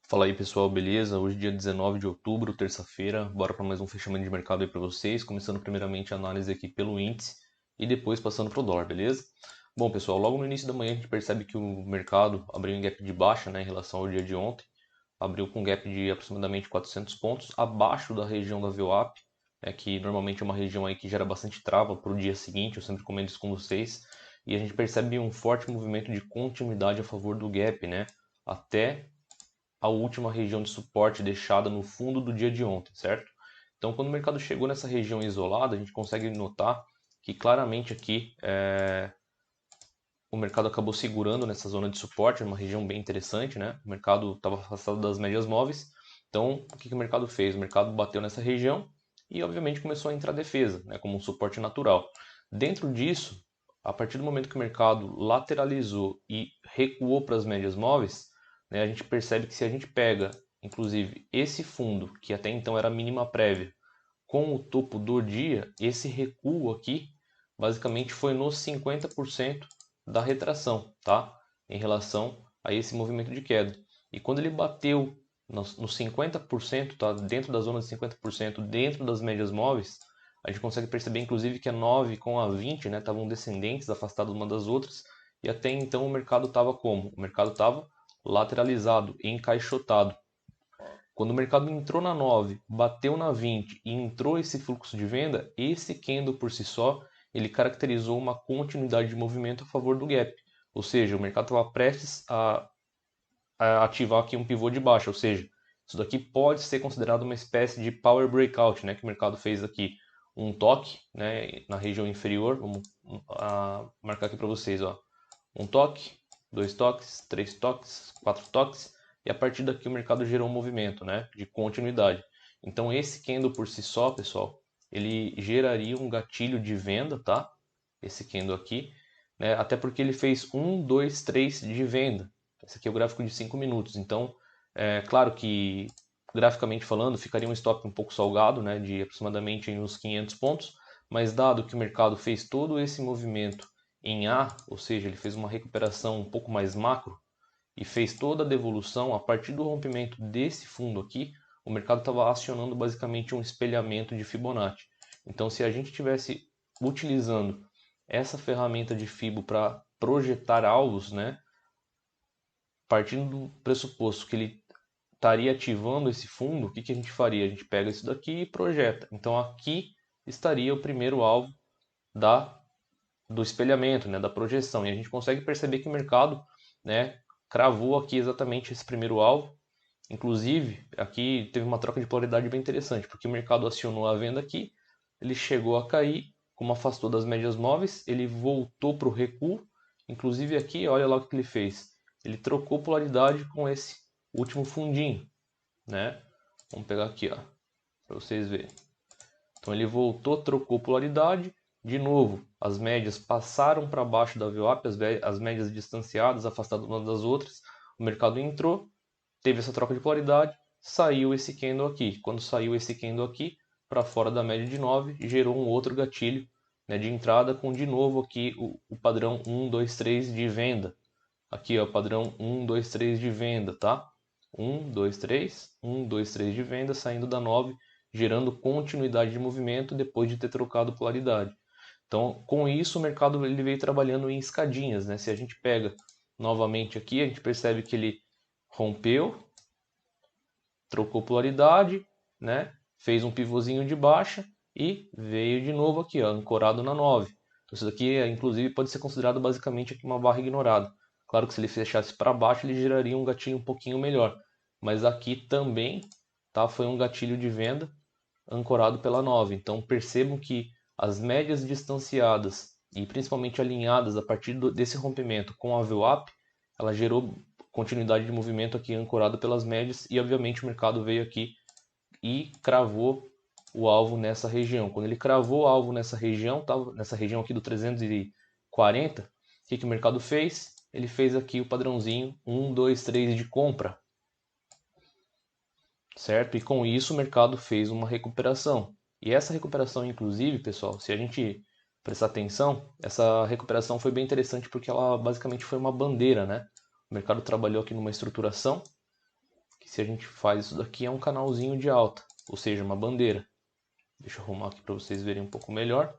Fala aí pessoal, beleza? Hoje dia 19 de outubro, terça-feira, bora para mais um fechamento de mercado aí para vocês, começando primeiramente a análise aqui pelo índice e depois passando para o dólar, beleza? Bom pessoal, logo no início da manhã a gente percebe que o mercado abriu em gap de baixa, né, em relação ao dia de ontem, abriu com um gap de aproximadamente 400 pontos abaixo da região da VWAP, que normalmente é uma região aí que gera bastante trava para o dia seguinte, eu sempre comento isso com vocês, e a gente percebe um forte movimento de continuidade a favor do gap, né, até a última região de suporte deixada no fundo do dia de ontem, certo? Então, quando o mercado chegou nessa região isolada, a gente consegue notar que claramente aqui o mercado acabou segurando nessa zona de suporte, uma região bem interessante, né? O mercado estava afastado das médias móveis. Então, o que o mercado fez? O mercado bateu nessa região e, obviamente, começou a entrar defesa, né? Como um suporte natural. Dentro disso, a partir do momento que o mercado lateralizou e recuou para as médias móveis, né, a gente percebe que se a gente pega, inclusive, esse fundo, que até então era a mínima prévia, com o topo do dia, esse recuo aqui basicamente foi nos 50% da retração, tá? Em relação a esse movimento de queda. E quando ele bateu nos 50%, tá? Dentro da zona de 50%, dentro das médias móveis, a gente consegue perceber inclusive que a 9 com a 20, né, estavam descendentes, afastadas uma das outras, e até então o mercado estava como? O mercado estava lateralizado, encaixotado. Quando o mercado entrou na 9, bateu na 20 e entrou esse fluxo de venda, esse candle por si só, ele caracterizou uma continuidade de movimento a favor do gap. Ou seja, o mercado estava prestes a ativar aqui um pivô de baixa, ou seja, isso daqui pode ser considerado uma espécie de power breakout, né, que o mercado fez aqui um toque, né, na região inferior, vamos marcar aqui para vocês, ó, um toque, dois toques, três toques, quatro toques, e a partir daqui o mercado gerou um movimento, né, de continuidade. Então esse candle por si só, pessoal, ele geraria um gatilho de venda, tá? Esse candle aqui, né? Até porque ele fez 1, 2, 3 de venda. Esse aqui é o gráfico de 5 minutos. Então, é claro que graficamente falando, ficaria um stop um pouco salgado, né, de aproximadamente uns 500 pontos, mas dado que o mercado fez todo esse movimento em A, ou seja, ele fez uma recuperação um pouco mais macro e fez toda a devolução a partir do rompimento desse fundo aqui, o mercado estava acionando basicamente um espelhamento de Fibonacci. Então, se a gente tivesse utilizando essa ferramenta de Fibo para projetar alvos, né, partindo do pressuposto que ele estaria ativando esse fundo, o que a gente faria? A gente pega isso daqui e projeta. Então, aqui estaria o primeiro alvo da do espelhamento, né, da projeção. E a gente consegue perceber que o mercado, né, cravou aqui exatamente esse primeiro alvo. Inclusive, aqui teve uma troca de polaridade bem interessante, porque o mercado acionou a venda aqui, ele chegou a cair, como afastou das médias móveis, ele voltou para o recuo. Inclusive aqui, olha lá o que ele fez. Ele trocou polaridade com esse último fundinho, né? Vamos pegar aqui, ó, para vocês verem. Então ele voltou, trocou polaridade. De novo, as médias passaram para baixo da VWAP, as médias distanciadas, afastadas umas das outras. O mercado entrou, teve essa troca de polaridade, saiu esse candle aqui. Quando saiu esse candle aqui, para fora da média de 9, gerou um outro gatilho, né, de entrada com de novo aqui o padrão 1, 2, 3 de venda. Aqui, ó, padrão 1, 2, 3 de venda, tá? 1, 2, 3, 1, 2, 3 de venda, saindo da 9, gerando continuidade de movimento depois de ter trocado polaridade. Então, com isso, o mercado ele veio trabalhando em escadinhas, né? Se a gente pega novamente aqui, a gente percebe que ele rompeu, trocou polaridade, né? Fez um pivôzinho de baixa e veio de novo aqui, ó, ancorado na 9. Então, isso daqui, inclusive, pode ser considerado basicamente aqui uma barra ignorada. Claro que se ele fechasse para baixo, ele geraria um gatilho um pouquinho melhor. Mas aqui também, tá, foi um gatilho de venda ancorado pela 9. Então percebam que as médias distanciadas e principalmente alinhadas a partir desse rompimento com a VWAP, ela gerou continuidade de movimento aqui ancorado pelas médias e obviamente o mercado veio aqui e cravou o alvo nessa região. Quando ele cravou o alvo nessa região, tá? Nessa região aqui do 340, o que o mercado fez? Ele fez aqui o padrãozinho 1, 2, 3 de compra, certo? E com isso o mercado fez uma recuperação. E essa recuperação, inclusive, pessoal, se a gente prestar atenção, essa recuperação foi bem interessante porque ela basicamente foi uma bandeira, né? O mercado trabalhou aqui numa estruturação, que se a gente faz isso daqui, é um canalzinho de alta, ou seja, uma bandeira. Deixa eu arrumar aqui para vocês verem um pouco melhor.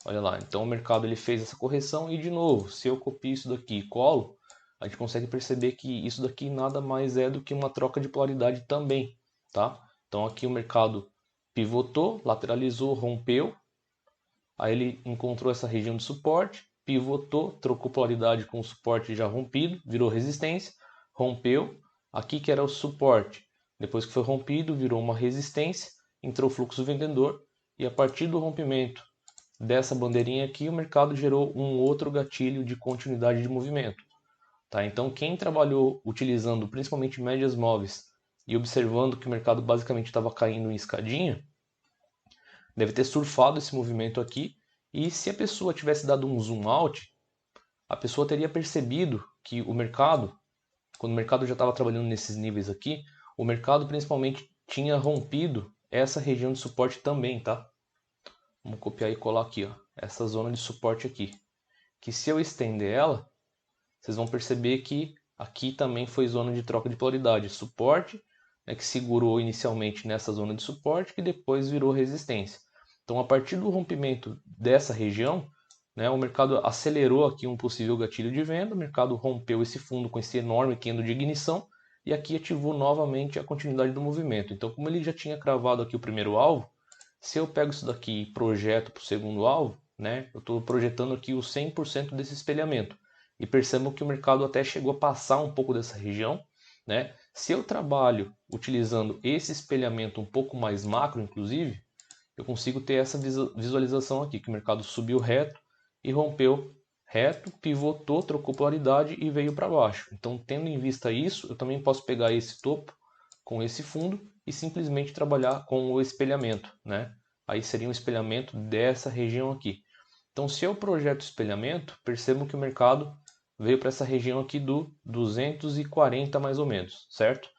Olha lá, então o mercado ele fez essa correção e de novo, se eu copio isso daqui e colo, a gente consegue perceber que isso daqui nada mais é do que uma troca de polaridade também, tá? Então aqui o mercado pivotou, lateralizou, rompeu, aí ele encontrou essa região de suporte, pivotou, trocou polaridade com o suporte já rompido, virou resistência, rompeu, aqui que era o suporte, depois que foi rompido, virou uma resistência, entrou o fluxo vendedor e a partir do rompimento dessa bandeirinha aqui, o mercado gerou um outro gatilho de continuidade de movimento. Tá? Então, quem trabalhou utilizando principalmente médias móveis e observando que o mercado basicamente estava caindo em escadinha, deve ter surfado esse movimento aqui. E se a pessoa tivesse dado um zoom out, a pessoa teria percebido que o mercado, quando o mercado já estava trabalhando nesses níveis aqui, o mercado principalmente tinha rompido essa região de suporte também, tá? Vamos copiar e colar aqui, ó, essa zona de suporte aqui. Que se eu estender ela, vocês vão perceber que aqui também foi zona de troca de polaridade. Suporte, né, que segurou inicialmente nessa zona de suporte, que depois virou resistência. Então, a partir do rompimento dessa região, né, o mercado acelerou aqui um possível gatilho de venda, o mercado rompeu esse fundo com esse enorme candle de ignição, e aqui ativou novamente a continuidade do movimento. Então, como ele já tinha cravado aqui o primeiro alvo, se eu pego isso daqui e projeto para o segundo alvo, né, eu estou projetando aqui o 100% desse espelhamento. E percebam que o mercado até chegou a passar um pouco dessa região. Né? Se eu trabalho utilizando esse espelhamento um pouco mais macro, inclusive, eu consigo ter essa visualização aqui, que o mercado subiu reto e rompeu reto, pivotou, trocou polaridade e veio para baixo. Então, tendo em vista isso, eu também posso pegar esse topo com esse fundo e simplesmente trabalhar com o espelhamento, né? Aí seria um espelhamento dessa região aqui. Então, se eu projeto espelhamento, percebo que o mercado veio para essa região aqui do 240 mais ou menos, certo?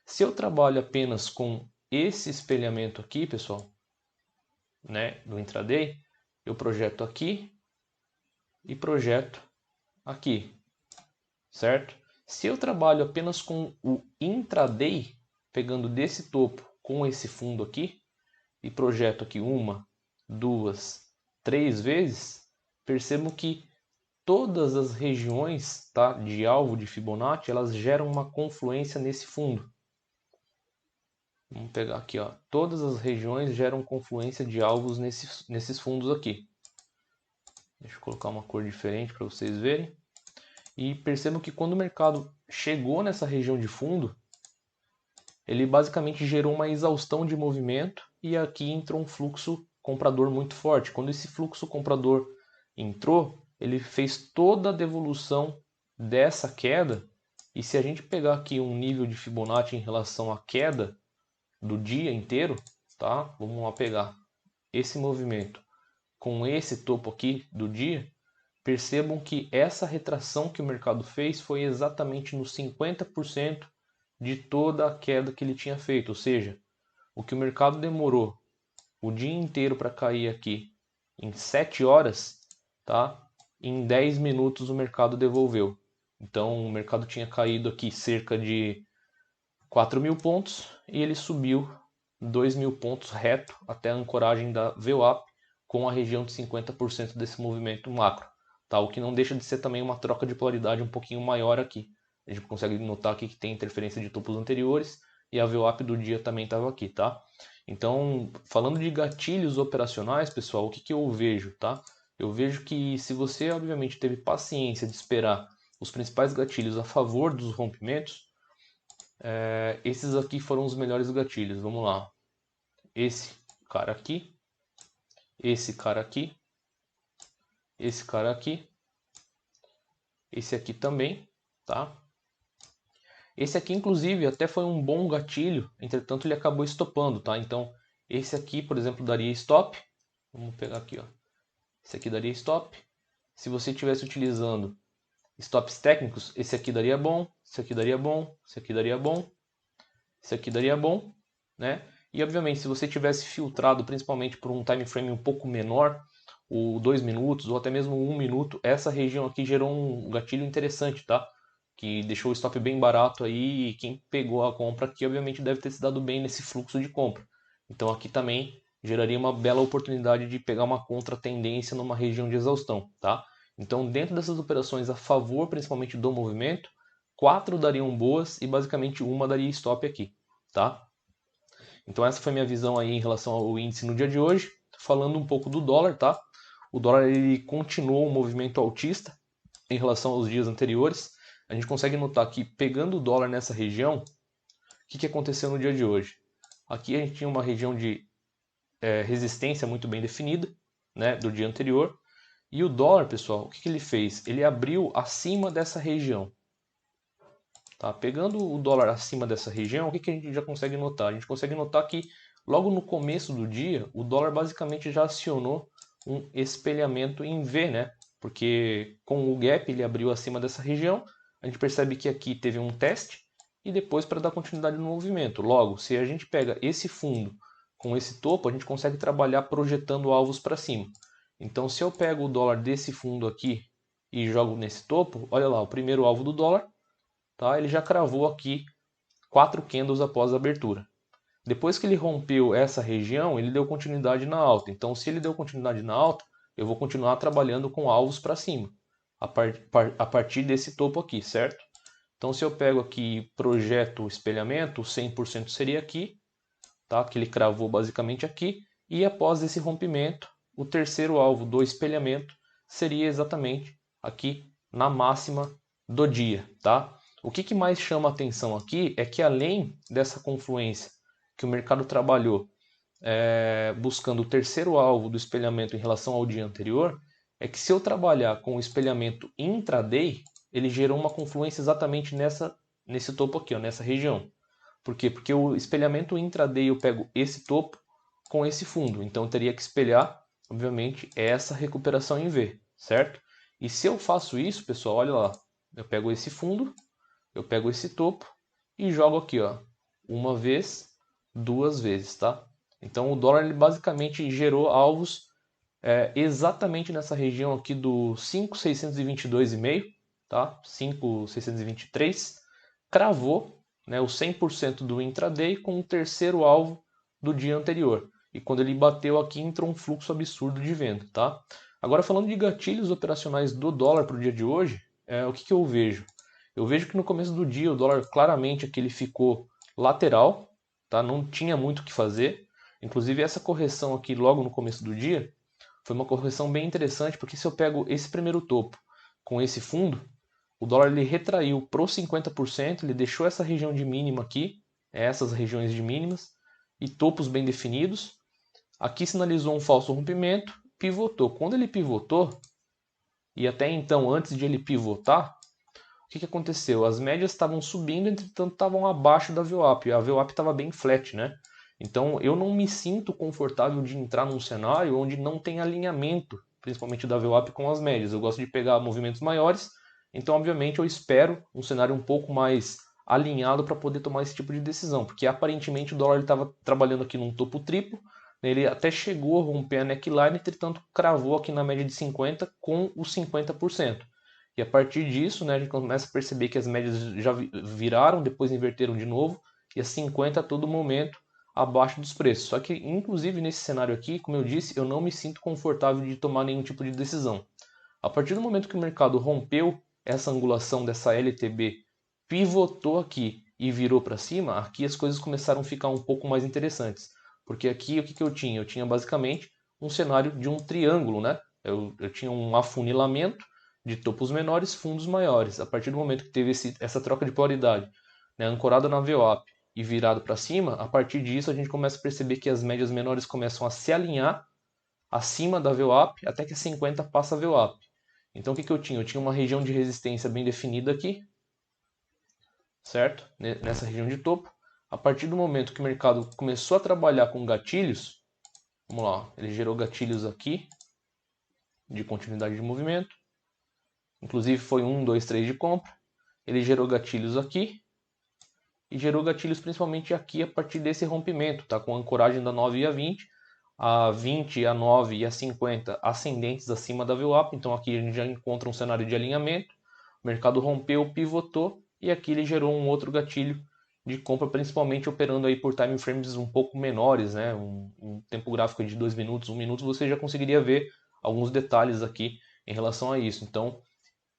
Se eu trabalho apenas com esse espelhamento aqui, pessoal, né, do intraday, eu projeto aqui e projeto aqui, certo? Se eu trabalho apenas com o intraday, pegando desse topo com esse fundo aqui, e projeto aqui 1, 2, 3 vezes, percebo que todas as regiões, tá, de alvo de Fibonacci, elas geram uma confluência nesse fundo. Vamos pegar aqui, ó. Todas as regiões geram confluência de alvos nesses fundos aqui. Deixa eu colocar uma cor diferente para vocês verem. E percebam que quando o mercado chegou nessa região de fundo, ele basicamente gerou uma exaustão de movimento e aqui entrou um fluxo comprador muito forte. Quando esse fluxo comprador entrou, ele fez toda a devolução dessa queda. E se a gente pegar aqui um nível de Fibonacci em relação à queda do dia inteiro, tá? Vamos lá pegar esse movimento com esse topo aqui do dia. Percebam que essa retração que o mercado fez foi exatamente nos 50% de toda a queda que ele tinha feito. Ou seja, o que o mercado demorou o dia inteiro para cair aqui em 7 horas, tá? Em 10 minutos o mercado devolveu. Então o mercado tinha caído aqui cerca de 4.000 pontos e ele subiu 2.000 pontos reto até a ancoragem da VWAP com a região de 50% desse movimento macro. Tá? O que não deixa de ser também uma troca de polaridade um pouquinho maior aqui. A gente consegue notar aqui que tem interferência de topos anteriores e a VWAP do dia também estava aqui, tá? Então, falando de gatilhos operacionais, pessoal, o que eu vejo, tá? Eu vejo que se você, obviamente, teve paciência de esperar os principais gatilhos a favor dos rompimentos, esses aqui foram os melhores gatilhos. Vamos lá. Esse cara aqui, esse cara aqui, esse cara aqui, esse aqui também, tá? Esse aqui, inclusive, até foi um bom gatilho, entretanto ele acabou estopando, tá? Então, esse aqui, por exemplo, daria stop. Vamos pegar aqui, ó. Esse aqui daria stop. Se você estivesse utilizando stops técnicos, esse aqui daria bom, esse aqui daria bom, esse aqui daria bom, esse aqui daria bom, né? E, obviamente, se você tivesse filtrado, principalmente por um time frame um pouco menor, o 2 minutos ou até mesmo 1 minuto, essa região aqui gerou um gatilho interessante, tá? que deixou o stop bem barato aí, e quem pegou a compra aqui, obviamente, deve ter se dado bem nesse fluxo de compra. Então aqui também geraria uma bela oportunidade de pegar uma contra-tendência numa região de exaustão, tá? Então, dentro dessas operações a favor, principalmente do movimento, 4 dariam boas e basicamente uma daria stop aqui, tá? Então essa foi minha visão aí em relação ao índice no dia de hoje. Falando um pouco do dólar, tá? O dólar ele continuou um movimento altista em relação aos dias anteriores. A gente consegue notar que pegando o dólar nessa região, o que aconteceu no dia de hoje? Aqui a gente tinha uma região de resistência muito bem definida, né, do dia anterior. E o dólar, pessoal, o que ele fez? Ele abriu acima dessa região. Tá? Pegando o dólar acima dessa região, o que a gente já consegue notar? A gente consegue notar que logo no começo do dia, o dólar basicamente já acionou um espelhamento em V, né? Porque com o gap ele abriu acima dessa região, a gente percebe que aqui teve um teste e depois para dar continuidade no movimento. Logo, se a gente pega esse fundo com esse topo, a gente consegue trabalhar projetando alvos para cima. Então, se eu pego o dólar desse fundo aqui e jogo nesse topo, olha lá, o primeiro alvo do dólar, tá? Ele já cravou aqui 4 candles após a abertura. Depois que ele rompeu essa região, ele deu continuidade na alta. Então, se ele deu continuidade na alta, eu vou continuar trabalhando com alvos para cima, a partir desse topo aqui, certo? Então, se eu pego aqui e projeto o espelhamento, o 100% seria aqui, tá? Que ele cravou basicamente aqui. E após esse rompimento, o terceiro alvo do espelhamento seria exatamente aqui na máxima do dia, tá? O que mais chama atenção aqui é que além dessa confluência que o mercado trabalhou buscando o terceiro alvo do espelhamento em relação ao dia anterior, é que se eu trabalhar com o espelhamento intraday, ele gerou uma confluência exatamente nesse topo aqui, ó, nessa região. Por quê? Porque o espelhamento intraday eu pego esse topo com esse fundo, então eu teria que espelhar, obviamente, essa recuperação em V, certo? E se eu faço isso, pessoal, olha lá, eu pego esse fundo, eu pego esse topo e jogo aqui, ó, uma vez, duas vezes, tá? Então o dólar ele basicamente gerou alvos exatamente nessa região aqui do 5.622,5, tá? 5.623, cravou, né, o 100% do intraday com o terceiro alvo do dia anterior. E quando ele bateu aqui, entrou um fluxo absurdo de venda, tá? Agora falando de gatilhos operacionais do dólar para o dia de hoje, o que eu vejo? Eu vejo que no começo do dia o dólar claramente aqui ele ficou lateral, tá? Não tinha muito o que fazer. Inclusive essa correção aqui logo no começo do dia foi uma correção bem interessante, porque se eu pego esse primeiro topo com esse fundo, o dólar ele retraiu para os 50%, ele deixou essa região de mínima aqui, essas regiões de mínimas, e topos bem definidos. Aqui sinalizou um falso rompimento, pivotou. Quando ele pivotou, e até então antes de ele pivotar, o que aconteceu? As médias estavam subindo, entretanto estavam abaixo da VWAP. A VWAP estava bem flat, né? Então eu não me sinto confortável de entrar num cenário onde não tem alinhamento, principalmente da VWAP com as médias. Eu gosto de pegar movimentos maiores, então obviamente eu espero um cenário um pouco mais alinhado para poder tomar esse tipo de decisão, porque aparentemente o dólar estava trabalhando aqui num topo triplo, né? Ele até chegou a romper a neckline, entretanto cravou aqui na média de 50 com os 50%. E a partir disso, né, a gente começa a perceber que as médias já viraram, depois inverteram de novo, e as 50 a todo momento abaixo dos preços. Só que, inclusive, nesse cenário aqui, como eu disse, eu não me sinto confortável de tomar nenhum tipo de decisão. A partir do momento que o mercado rompeu essa angulação dessa LTB, pivotou aqui e virou para cima, aqui as coisas começaram a ficar um pouco mais interessantes. Porque aqui o que eu tinha? Eu tinha basicamente um cenário de um triângulo, né? Eu tinha um afunilamento de topos menores, fundos maiores. A partir do momento que teve essa troca de polaridade, né, ancorada na VWAP e virado para cima, a partir disso a gente começa a perceber que as médias menores começam a se alinhar acima da VWAP até que a 50 passa a VWAP. Então o que eu tinha? Eu tinha uma região de resistência bem definida aqui, certo? Nessa região de topo. A partir do momento que o mercado começou a trabalhar com gatilhos, vamos lá, ele gerou gatilhos aqui de continuidade de movimento. Inclusive foi 1, 2, 3 de compra. Ele gerou gatilhos aqui. E gerou gatilhos principalmente aqui a partir desse rompimento, tá? Com a ancoragem da 9 e a 20. A 20, a 9 e a 50 ascendentes acima da VWAP. Então aqui a gente já encontra um cenário de alinhamento. o mercado rompeu, pivotou e aqui ele gerou um outro gatilho de compra, principalmente operando aí por time frames um pouco menores, né? Um tempo gráfico de 2 minutos, 1 minuto, você já conseguiria ver alguns detalhes aqui em relação a isso. Então,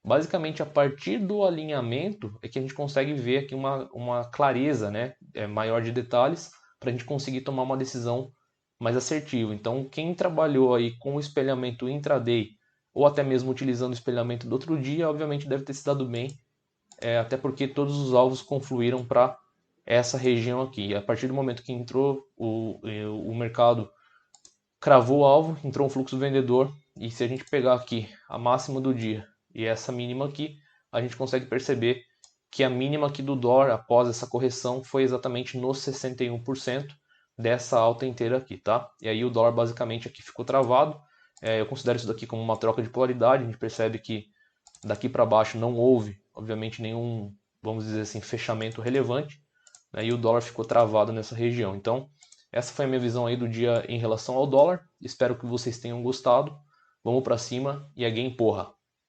basicamente, a partir do alinhamento é que a gente consegue ver aqui uma clareza, né, maior de detalhes para a gente conseguir tomar uma decisão mais assertiva. Então, quem trabalhou aí com o espelhamento intraday ou até mesmo utilizando o espelhamento do outro dia, obviamente deve ter se dado bem, até porque todos os alvos confluíram para essa região aqui. E a partir do momento que entrou o mercado, cravou o alvo, entrou um fluxo vendedor, e se a gente pegar aqui a máxima do dia e essa mínima aqui, a gente consegue perceber que a mínima aqui do dólar após essa correção foi exatamente nos 61% dessa alta inteira aqui, tá? E aí o dólar basicamente aqui ficou travado. Eu considero isso daqui como uma troca de polaridade. A gente percebe que daqui para baixo não houve, obviamente, nenhum, vamos dizer assim, fechamento relevante, né? E o dólar ficou travado nessa região. Então, essa foi a minha visão aí do dia em relação ao dólar. Espero que vocês tenham gostado. Vamos para cima e a game porra!